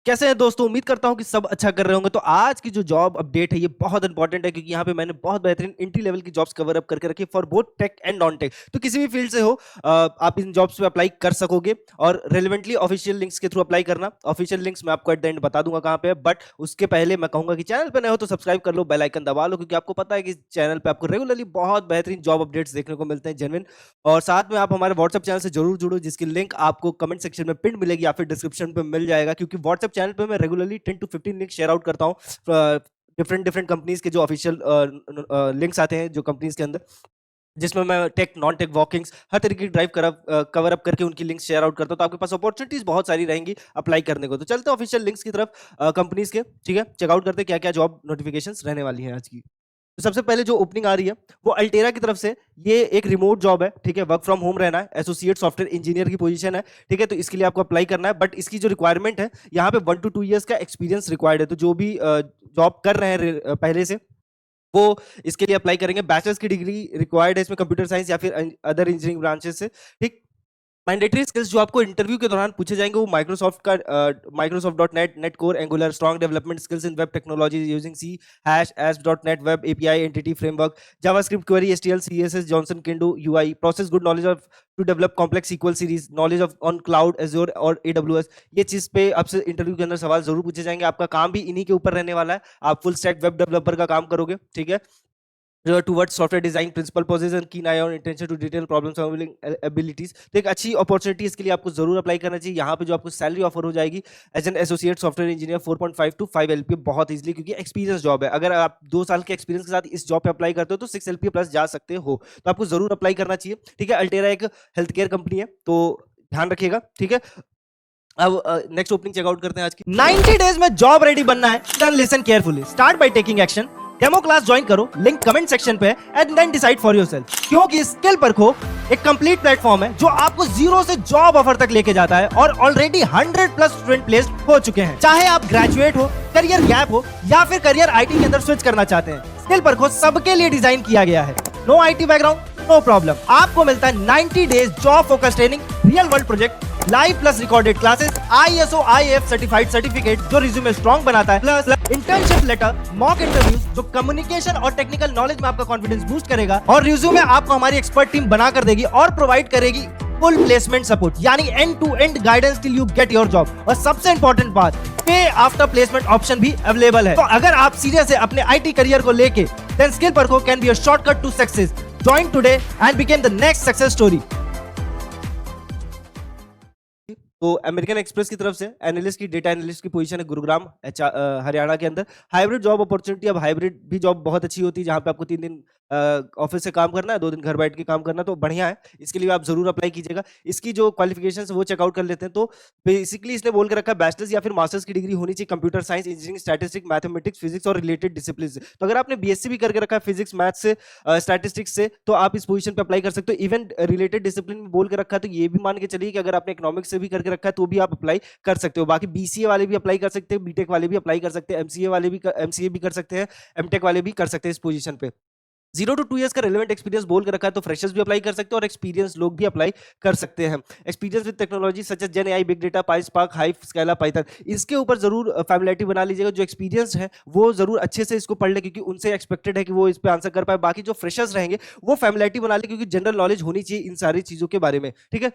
कैसे हैं दोस्तों। उम्मीद करता हूं कि सब अच्छा कर रहे होंगे। तो आज की जो जॉब अपडेट है ये बहुत इंपॉर्टेंट है, क्योंकि यहाँ पे मैंने बहुत बेहतरीन एंट्री लेवल की जॉब्स कवर अप करके रखी for both tech and non tech. तो किसी भी फील्ड से हो आप इन जॉब्स पे अप्लाई कर सकोगे और रेलिवेंटली ऑफिशियल लिंक्स के थ्रू अप्लाई करना। ऑफिशियल लिंक्स मैं आपको एट द एंड बता दूंगा कहाँ पे है, बट उसके पहले मैं कहूंगा कि चैनल पे नए हो तो सब्सक्राइब कर लो, बेल आइकन दबा लो, क्योंकि आपको पता है कि चैनल पे आपको रेगुलरली बहुत बेहतरीन जॉब अपडेट्स देखने को मिलते हैं, जेन्युइन। और साथ में आप हमारे व्हाट्सएप चैनल से जरूर जुड़ो, जिसकी लिंक आपको कमेंट सेक्शन में पिन मिलेगी या फिर डिस्क्रिप्शन पे मिल जाएगा, क्योंकि व्हाट्सएप चैनल पे मैं regularly 10 to 15 link share out करता हूँ डिफरेंट डिफरेंट कंपनीज के जो ऑफिशियल लिंक्स आते हैं जो कंपनीज के अंदर, जिसमें मैं टेक नॉन टेक वॉकिंग्स हर तरीके की ड्राइव कवर अप करके उनकी लिंक्स शेयर आउट करता हूं। तो आपके पास अपॉर्चुनिटीज बहुत सारी रहेंगी अप्लाई करने को। तो चलते हैं ऑफिशियल लिंक्स की तरफ कंपनीज के। ठीक है, चेकआउट करते हैं क्या क्या जॉब नोटिफिकेशंस रहने वाली हैं आज की। तो सबसे पहले जो ओपनिंग आ रही है वो अल्टेरा की तरफ से। ये एक रिमोट जॉब है, ठीक है, वर्क फ्रॉम होम रहना है, एसोसिएट सॉफ्टवेयर इंजीनियर की पोजीशन है। ठीक है, तो इसके लिए आपको अप्लाई करना है, बट इसकी जो रिक्वायरमेंट है यहाँ पे 1 to 2 years का एक्सपीरियंस रिक्वायर्ड है। तो जो भी जॉब कर रहे हैं पहले से वो इसके लिए अप्लाई करेंगे। बैचलर्स की डिग्री रिक्वायर्ड है इसमें, कंप्यूटर साइंस या फिर अदर इंजीनियरिंग ब्रांचेस से। ठीक, मैंडेटरी स्किल्स जो आपको इंटरव्यू के दौरान पूछे जाएंगे वो Microsoft dot net, net core, Angular, strong development skills in web technology using C hash S dot net, web API, entity framework, JavaScript, query, HTML, CSS, Johnson Kendo, UI, process good knowledge of to develop complex SQL series, knowledge of on cloud, Azure और AWS. ये चीज पे आपसे interview के अंदर सवाल जरूर पूछे जाएंगे। आपका काम भी इन्हीं के ऊपर रहने वाला है, आप फुल स्टैक वेब डेवलपर का काम करोगे। ठीक है, towards software design principal position, keen eye on attention to detail, problem solving abilities। तो एक अच्छी अपॉर्चुनिटी इसके लिए आपको जरूर अप्लाई करना चाहिए। यहाँ पे जो आपको सैलरी ऑफर हो जाएगी as an associate software engineer 4.5 to 5 LPA बहुत इजीली, क्योंकि एक्सपीरियंस जॉब है। अगर आप 2 साल के एक्सपीरियंस के साथ इस जॉब पे अप्लाई करते हो तो 6 LPA प्लस जा सकते हो। तो आपको जरूर अप्लाई करना चाहिए। ठीक है, अल्टेरा एक हेल्थ केयर कंपनी है, तो ध्यान रखिएगा। ठीक है, अब नेक्स्ट ओपनिंग चेकआउट करते हैं आज की। 90 डेज में जॉब रेडी बनना है, then listen carefully, start by taking action. Demo class join करो, लिंक कमेंट सेक्शन पे, and then decide for yourself. क्योंकि स्किल परखो एक कंप्लीट प्लेटफॉर्म है जो आपको जीरो से जॉब ऑफर तक लेके जाता है, और ऑलरेडी 100+ स्टूडेंट प्लेस्ड हो चुके हैं। चाहे आप ग्रेजुएट हो, करियर गैप हो, या फिर करियर आईटी के अंदर स्विच करना चाहते हैं, स्किल परखो सबके लिए डिजाइन किया गया है। No IT background, no problem, आपको मिलता है 90 days job focus training, real world project, live plus recorded classes, ISO IAF certified certificate जो रिज्यूमे स्ट्रॉन्ग बनाता है, plus internship letter, mock interviews जो कम्युनिकेशन और टेक्निकल नॉलेज में आपका कॉन्फिडेंस बूस्ट करेगा, और रिज्यूमे आपको हमारी एक्सपर्ट टीम बना कर देगी और प्रोवाइड करेगी फुल प्लेसमेंट सपोर्ट, यानी end to end guidance till you get your job. और सबसे इंपॉर्टेंट बात, पे आफ्टर प्लेसमेंट ऑप्शन भी अवेलेबल है। तो अगर आप सीरियस है अपने आईटी करियर को लेके, then skill Parkho can be a shortcut to success. Join today and became the next success story. तो अमेरिकन एक्सप्रेस की तरफ से एनालिस्ट की, डेटा एनालिस्ट की पोजीशन है गुरुग्राम हरियाणा के अंदर। Hybrid job opportunity. अब हाइब्रिड भी जॉब बहुत अच्छी होती है, जहां पे आपको 3 दिन ऑफिस से काम करना है, 2 दिन घर बैठ के काम करना, तो बढ़िया है। इसके लिए आप जरूर अप्लाई कीजिएगा। इसकी जो क्वालिफिकेशन है वो चेकआउट कर लेते हैं। तो बेसिकली इसने बोल के रखा है बैचलर्स या फिर मास्टर्स की डिग्री होनी चाहिए computer science, engineering, statistics, mathematics, physics और रिलेटेड डिसिप्लिन से। तो अगर आपने बीएससी भी करके रखा है फिजिक्स मैथ से, स्टैटिस्टिक्स से, तो आप इस पोजीशन पे अप्लाई कर सकते हो। इवन रिलेटेड डिसिप्लिन में बोल के रखा है, तो ये भी मान के चलिए कि अगर आपने इकोनॉमिक्स से भी करके रखा है तो भी आप अप्लाई कर सकते हो। बाकी बीसीए वाले भी अप्लाई कर सकते हैं, बीटेक वाले भी अप्लाई कर सकते हैं, एमसीए भी कर सकते हैं, एमटेक वाले भी कर सकते हैं इस पोजीशन पे। 0 to 2 years का रेलेवेंट एक्सपीरियंस बोल के रखा है, तो फ्रेशर्स भी अप्लाई कर सकते हैं और एक्सपीरियंस लोग भी अप्लाई कर सकते हैं। Experience with technology such as gen AI, big data, PySpark, Hive, Scala, Python, इसके ऊपर जरूर फैमिलिटी बना लीजिएगा। जो एक्सपीरियंस है वो जरूर अच्छे से इसको पढ़ ले, क्योंकि उनसे एक्सपेक्टेड है कि वो इस पे आंसर कर पाए। बाकी जो फ्रेशर्स रहेंगे वो फैमिलिटी बना ले, क्योंकि जनरल नॉलेज होनी चाहिए इन सारी चीजों के बारे में। ठीक है,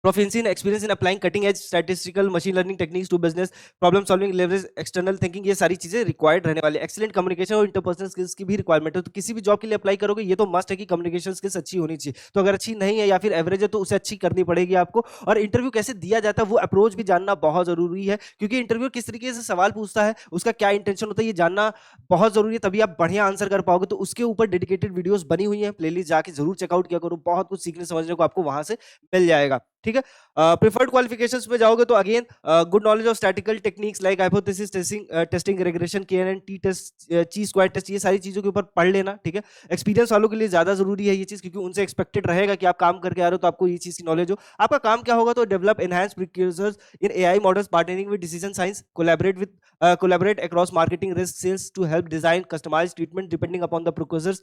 proficiency in experience in applying cutting edge statistical machine learning techniques to business, problem solving, leverage external thinking, ये सारी चीजें रिक्वायर्ड रहने वाली। एक्सीलेंट कम्युनिकेशन और इंटरपर्सनल स्किल्स की भी रिक्वायरमेंट है। तो किसी भी जॉब के लिए अप्लाई करोगे ये तो मस्ट है कि कम्युनिकेशन स्किल्स अच्छी होनी चाहिए। तो अगर अच्छी नहीं है या फिर एवरेज है तो उसे अच्छी करनी पड़ेगी आपको। और इंटरव्यू कैसे दिया जाता है वो अप्रोच भी जानना बहुत जरूरी है, क्योंकि इंटरव्यू किस तरीके से सवाल पूछता है, उसका क्या इंटेंशन होता है, ये जानना बहुत जरूरी है, तभी आप बढ़िया आंसर कर पाओगे। तो उसके ऊपर डेडिकेटेड वीडियोस बनी हुई है, प्लेलिस्ट जाके जरूर चेकआउट किया करो, बहुत कुछ सीखने समझने को आपको वहां से मिल जाएगा। ठीक है, प्रिफर्ड क्वालिफिकेशंस पे जाओगे तो again good knowledge of statical techniques like hypothesis testing, regression, KNN, t test, chi square test, ये सारी चीजों के ऊपर पढ़ लेना। ठीक है, एक्सपीरियंस वालों के लिए ज्यादा जरूरी है ये चीज, क्योंकि उनसे एक्सपेक्टेड रहेगा कि आप काम करके आ रहे हो तो आपको ये चीज की नॉलेज हो। आपका काम क्या होगा, तो develop enhance precursors in AI models, partnering with decision science, collaborate across marketing, risk, sales to help design customised treatment depending upon the precursors,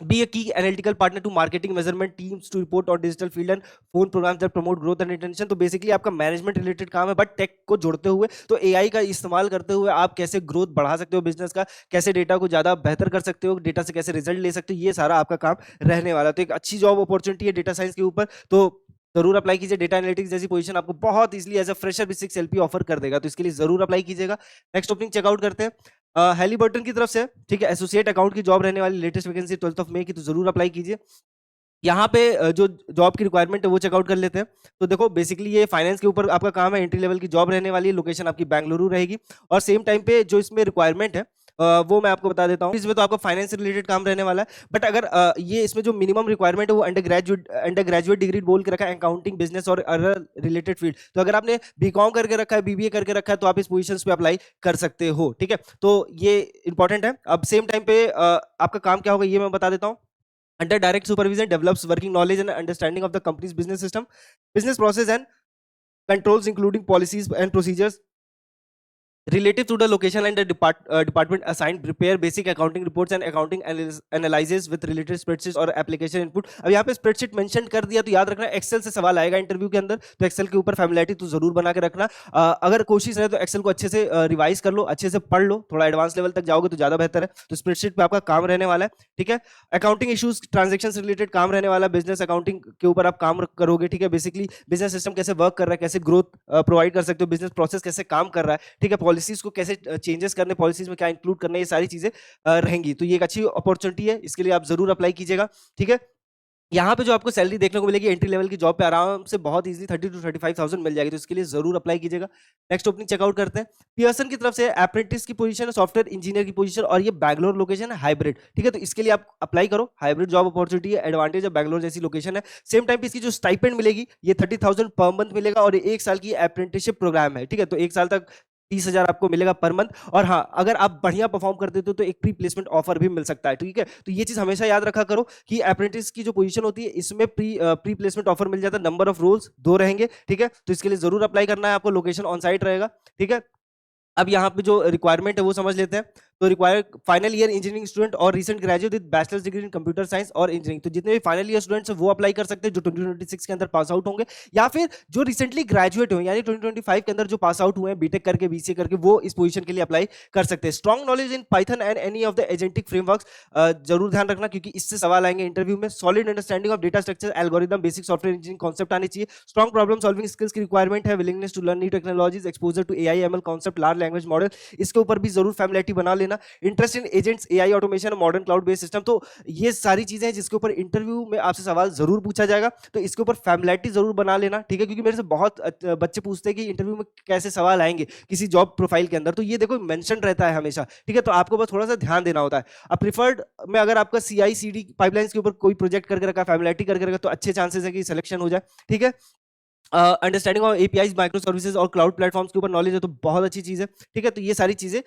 Be a key analytical partner to marketing measurement teams to report on digital field and phone programs that promote growth and retention। तो basically आपका management related काम है, but take को जोड़ते हुए, तो AI का इस्तेमाल करते हुए आप कैसे ग्रोथ बढ़ा सकते हो बिजनेस का, कैसे डेटा को ज्यादा बेहतर कर सकते हो, डेटा से कैसे रिजल्ट ले सकते हो, ये सारा आपका काम रहने वाला है। तो एक अच्छी जॉब अपॉर्चुनिटी है डेटा साइंस के ऊपर, तो जरूर अप्लाई कीजिए। डेटा एनालिटिक्स जैसी पोजीशन आपको बहुत इजीली एज अ फ्रेशर भी 6 LP ऑफर कर देगा, तो इसके लिए जरूर अप्लाई कीजिएगा। नेक्स्ट ओपनिंग चेकआउट करते हैं, हैलीबर्टन की तरफ से, ठीक है, एसोसिएट अकाउंट की जॉब रहने वाली, लेटेस्ट वैकेंसी 12 मई की, तो जरूर अप्लाई कीजिए। यहाँ पे जो जॉब की रिक्वायरमेंट है वो चेकआउट कर लेते हैं। तो देखो बेसिकली ये फाइनेंस के ऊपर आपका काम है, एंट्री लेवल की जॉब रहने वाली है, लोकेशन आपकी बेंगलुरु रहेगी, और सेम टाइम पे जो इसमें रिक्वायरमेंट है वो मैं आपको बता देता हूँ। इसमें तो आपका फाइनेंस से रिलेटेड काम रहने वाला है, बट अगर ये इसमें जो मिनिमम रिक्वायरमेंट है वो अंडर ग्रेजुएट डिग्री बोल के रखा है, अकाउंटिंग बिजनेस और अदर रिलेटेड फील्ड। तो अगर आपने बीकॉम करके रखा है, बीबीए करके रखा है, तो आप इस पोजीशंस पे अप्लाई कर सकते हो, ठीक है। तो ये इंपॉर्टेंट है। अब सेम टाइम पे आपका काम क्या होगा ये मैं बता देता हूँ। Under direct supervision, develops working knowledge and understanding of the company's business system, business process and controls, including policies and procedures relative to the location and the department assigned, prepare basic accounting reports and accounting analysis with related spreadsheets और application input। अब यहाँ पे spreadsheet mention कर दिया, तो याद रखना Excel से सवाल आएगा इंटरव्यू के अंदर, तो एक्सेल के ऊपर फैमिलियरिटी तो जरूर बना के रखना। अगर कोशिश है तो एक्सेल को अच्छे से रिवाइज कर लो, अच्छे से पढ़ लो, थोड़ा एडवांस लेवल तक जाओगे तो ज्यादा बेहतर है। तो स्प्रेडशीट पे आपका काम रहने वाला है, ठीक है। अकाउंटिंग इश्यूज, ट्रांजेक्शन से रिलेटेड काम रहने वाला है, बिजनेस अकाउंटिंग के ऊपर आप काम करोगे, ठीक है। बेसिकली बिजनेस सिस्टम कैसे वर्क कर रहा है, कैसे ग्रोथ प्रोवाइड कर सकते हो, बिजनेस प्रोसेस कैसे काम कर रहा है, ठीक है, पॉलिसीज को कैसे चेंजेस करने, पॉलिसीज में क्या इंक्लूड करना, ये सारी चीजें रहेंगी। तो ये एक अच्छी अपॉर्चुनिटी है, इसके लिए आप जरूर अप्लाई कीजिएगा, ठीक है। यहाँ पे जो आपको सैलरी देखने को मिलेगी एंट्री लेवल की जॉब पे आराम से बहुत इजीली 30 to 35,000 मिल जाएगी, तो इसके लिए जरूर अप्लाई कीजिएगा। नेक्स्ट ओपनिंग चेकआउट करते हैं, पियर्सन की तरफ से अप्रेंटिस की पोजीशन है, सॉफ्टवेयर इंजीनियर की पोजीशन, और ये बैंगलोर लोकेशन है, हाइब्रिड, ठीक है। तो इसके लिए आप अप्लाई करो, हाइब्रिड जॉब अपॉर्चुनिटी है, एडवांटेज है, बैंगलोर जैसी लोकेशन है। सेम टाइम पे इसकी जो स्टाइपेंड मिलेगी ये 30,000 पर मंथ मिलेगा, और ये 1 साल की अप्रेंटिसशिप प्रोग्राम है, ठीक है। तो 1 साल तक 30,000 आपको मिलेगा पर मंथ, और हाँ अगर आप बढ़िया परफॉर्म करते हो तो एक प्री प्लेसमेंट ऑफर भी मिल सकता है, ठीक है। तो ये चीज हमेशा याद रखा करो कि अप्रेंटिस की जो पोजीशन होती है इसमें प्री प्लेसमेंट ऑफर मिल जाता है, नंबर ऑफ रोल्स 2 रहेंगे, ठीक है। तो इसके लिए जरूर अप्लाई करना है आपको, लोकेशन ऑन साइट रहेगा, ठीक है। अब यहाँ पे जो रिक्वायरमेंट है वो समझ लेते हैं। तो require final year engineering student और recent graduate with bachelors degree in computer science और इंजीनियरिंग, तो जितने भी फाइनल ईयर स्टूडेंट्स हैं वो अप्लाई कर सकते हैं जो 2026 के अंदर पास आउट होंगे, या फिर जो रिसेंटली ग्रेजुएट हुए यानी 2025 के अंदर जो पास आउट हुए हैं बीटेक करके, बीसीए करके, वो इस पोजीशन के लिए अप्लाई कर सकते हैं। Strong knowledge in Python and any of the agentic frameworks, जरूर ध्यान रखना क्योंकि इससे सवाल आएंगे इंटरव्यू में। Solid understanding of data structure, algorithm, basic software engineering concept आनी चाहिए। स्ट्रॉन्ग प्रॉब्लम सॉल्विंग स्किल्स की रिक्वायरमेंट है, willingness to learn new technologies, exposure to AI ML concept, large language model, इसके ऊपर भी जरूर फैमिलियरिटी बना लेना। Interest in agents, AI automation, modern cloud based system, तो ये सारी चीजें हैं जिसके ऊपर इंटरव्यू में आपसे सवाल जरूर पूछा जाएगा, तो इसके ऊपर फैमिलियरिटी जरूर बना लेना, ठीक है। क्योंकि मेरे से बहुत बच्चे पूछते हैं कि इंटरव्यू में कैसे सवाल आएंगे किसी जॉब प्रोफाइल के अंदर, तो ये देखो मेंशन रहता है हमेशा, ठीक है। तो आपको बस थोड़ा सा ध्यान देना होता है। अब प्रिफर्ड में अगर आपका सीआई सीडी पाइपलाइंस के ऊपर कोई प्रोजेक्ट करके रखा, फैमिलियरिटी करके रखा, तो अच्छे चांसेस है कि सिलेक्शन हो जाए, ठीक है। Understanding of APIs, micro services और क्लाउड प्लेटफॉर्म्स के ऊपर नॉलेज है तो बहुत अच्छी चीज है, ठीक है। तो ये सारी चीजें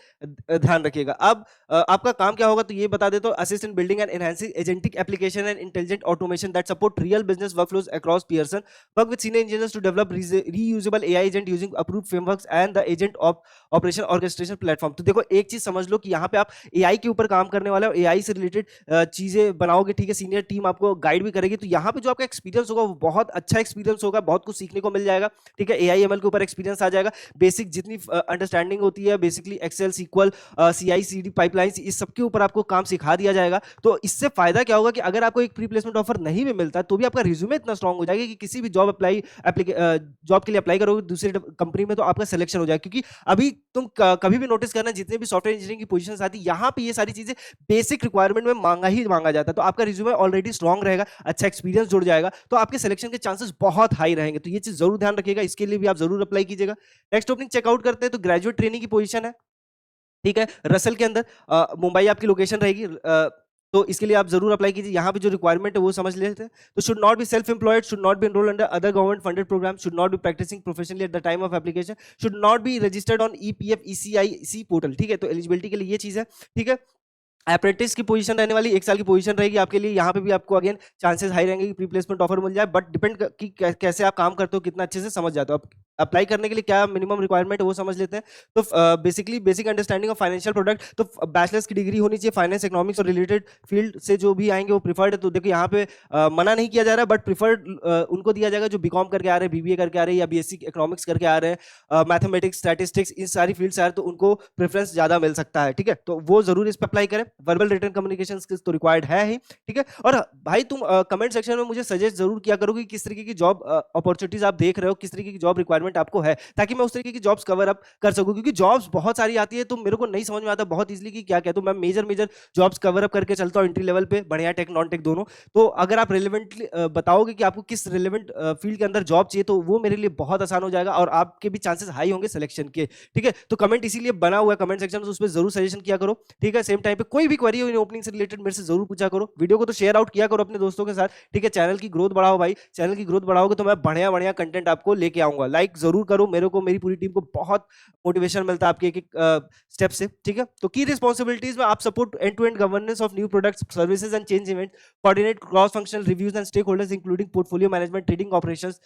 ध्यान रखिएगा। अब आपका काम क्या होगा तो ये बता देता हूं, assist in building and enhancing agentic application and intelligent automation that support real business workflows across Pearson, work with senior engineers to develop reusable AI agent using approved frameworks and the agent of operation orchestration platform. तो देखो एक चीज समझ लो कि यहाँ पे आप AI के ऊपर काम करने वाले हो, एआई से रिलेटेड चीजें बनाओगे, ठीक है। सीनियर टीम आपको गाइड भी करेगी, तो यहाँ पे जो आपका एक्सपीरियंस होगा वो बहुत अच्छा एक्सपीरियंस होगा, बहुत कुछ सीखने को मिल जाएगा, ठीक है। एआई एमएल के ऊपर एक्सपीरियंस आ जाएगा, बेसिक जितनी अंडरस्टैंडिंग होती है, basically Excel, SQL, CI CD pipelines, इस सब के ऊपर आपको काम सिखा दिया जाएगा। तो इससे फायदा क्या होगा कि अगर आपको एक प्री प्लेसमेंट ऑफर नहीं भी मिलता तो भी आपका रिज्यूमे इतना स्ट्रांग हो जाएगा कि किसी भी जॉब जॉब के लिए अप्लाई करोगे दूसरी कंपनी में तो आपका सिलेक्शन हो जाएगा। क्योंकि अभी तुम कभी भी नोटिस करना जितने भी सॉफ्टवेयर इंजीनियरिंग की पोजीशन आती है यहाँ पे ये सारी चीजें बेसिक रिक्वायरमेंट में मांगा ही मांगा जाता है, तो आपका रिज्यूमे ऑलरेडी स्ट्रांग रहेगा, अच्छा एक्सपीरियंस जुड़ जाएगा, तो आपके सिलेक्शन के चांसेस बहुत हाई रहेंगे। तो ये चीज जरूर ध्यान रखिएगा, इसके लिए भी आप जरूर अप्लाई कीजिएगा। नेक्स्ट ओपनिंग चेकआउट करते हैं, तो ग्रेजुएट ट्रेनिंग की पोजीशन है, ठीक है, रसल के अंदर, मुंबई आपकी लोकेशन रहेगी, तो इसके लिए आप जरूर अप्लाई कीजिए। यहाँ पे जो रिक्वायरमेंट है वो समझ लेते हैं। तो should not be self employed, should not be enrolled under other government funded programme, should not be practising professionally at the time of application, should not be registered on EPF ESIC portal, ठीक है। तो eligibility के लिए ये चीज है, ठीक है। अप्रेंटिस की पोजीशन रहने वाली 1 साल की पोजीशन रहेगी आपके लिए, यहाँ पे भी आपको अगेन चांसेस हाई रहेंगे कि प्री प्लेसमेंट ऑफर मिल जाए, बट डिपेंड कि कैसे आप काम करते हो, कितना अच्छे से समझ जाते हो। अप्लाई करने के लिए क्या मिनिमम रिक्वायरमेंट है वो समझ लेते हैं। तो basically basic understanding of financial product, तो बैचलर्स की डिग्री होनी चाहिए फाइनेंस इकोनॉमिक्स और रिलेटेड फील्ड से जो भी आएंगे वो प्रिफर्ड है। तो देखो यहाँ पे मना नहीं किया जा रहा है, बट प्रिफर्ड उनको दिया जाएगा जो बीकॉम करके आ रहे हैं, बीबीए करके आ रहे हैं, या बीएससी इकोनॉमिक्स करके आ रहे हैं, मैथमेटिक्स स्टैटिस्टिक्स इन सारी फील्ड से आ रहे हैं, तो उनको प्रेफरेंस ज्यादा मिल सकता है। ठीक है, तो वो जरूर इस पर अप्लाई करें। वर्बल रिटन कम्युनिकेशन स्किल्स तो रिक्वायर्ड है ही। ठीक है, और भाई तुम कमेंट सेक्शन में मुझे सजेस्ट जरूर किया करो कि किस तरीके की जॉब अपॉर्चुनिटीज आप देख रहे हो, किस तरीके की जॉब रिक्वायरमेंट आपको है, ताकि मैं उस तरीके की जॉब्स कवर अप कर सकूं। क्योंकि जॉब्स बहुत सारी आती है, तो मेरे को नहीं समझ में आता बहुत इजीली कि क्या क्या, तो मैं major major jobs cover up करके चलता हूं एंट्री लेवल पे, बढ़िया टेक नॉन टेक दोनों। तो अगर आप रिलेवेंटली बताओगे कि आपको किस रिलेवेंट फील्ड के अंदर जॉब चाहिए, तो वो मेरे लिए बहुत आसान हो जाएगा और आपके भी चांसेस हाई होंगे सिलेक्शन के। ठीक है, तो कमेंट इसीलिए बना हुआ है कमेंट सेक्शन में, उस पर जरूर सजेशन किया करो। ठीक है, सेम टाइम पे कोई भी क्वेरी हो इन ओपनिंग से रिलेटेड मेरे से जरूर पूछा करो। वीडियो को तो शेयर आउट किया करो अपने दोस्तों के साथ। ठीक है, चैनल की ग्रोथ बढ़ाओ भाई, चैनल की ग्रोथ बढ़ाओगे तो मैं बढ़िया बढ़िया कंटेंट आपको लेके आऊंगा। लाइक जरूर करो, मेरे को मेरी पूरी टीम को बहुत मोटिवेशन मिलता है आपके एक एक स्टेप से। ठीक है, तो की रिस्पॉन्सिबिलिटीज में आप support end to end governance of new products services and change event, coordinate cross-functional reviews and stakeholders including portfolio management, trading operations,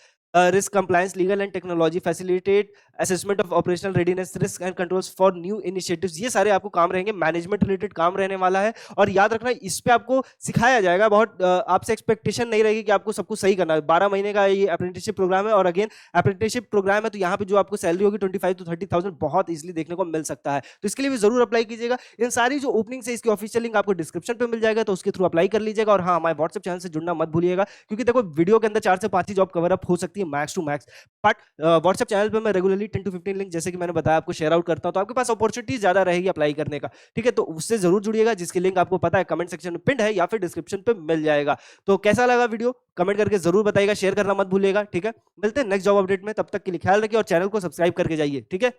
risk compliance, legal and technology, facilitate assessment of operational readiness, risk and controls for new initiatives। ये सारे आपको काम रहेंगे, management related काम रहने वाला है। और याद रखना इस पे आपको सिखाया जाएगा, बहुत आपसे एक्सपेक्टेशन नहीं रहेगी कि आपको सब कुछ सही करना है। 12 महीने का ये अप्रेंटिसशिप प्रोग्राम है, और अगेन अप्रेंटिसशिप प्रोग्राम है तो यहाँ पे जो आपको सैलरी होगी 25 to 30,000 बहुत इजीली देखने को मिल सकता है। तो इसके लिए भी जरूर अप्लाई कीजिएगा। इन सारी जो ओपनिंग है इसकी ऑफिशियल लिंक आपको डिस्क्रिप्शन पे मिल जाएगा, तो उसके थ्रू अप्लाई कर लीजिएगा। और हाँ, हमारे व्हाट्सएप चैनल से जुड़ना मत भूलिएगा, क्योंकि देखो वीडियो के अंदर 4 से 5 ही जॉब कवर अप हो सकती है max to max, but WhatsApp channel पे मैं रेगुलरली 10 to 15 लिंक, जैसे कि मैंने बताया, आपको शेयर आउट करता हूं, तो आपके पास अपॉर्चुनिटी ज्यादा रहेगी अप्लाई करने का। ठीक है, तो उससे जरूर जुड़िएगा, जिसकी लिंक आपको पता है कमेंट सेक्शन में पिन है या फिर डिस्क्रिप्शन पे मिल जाएगा। तो कैसा लगा वीडियो कमेंट करके जरूर बताइएगा, शेयर करना मत भूलिएगा। ठीक है, मिलते हैं नेक्स्ट जॉब अपडेट में, तब तक के लिए ख्याल रखिए और चैनल को सब्सक्राइब करके जाइए। ठीक है।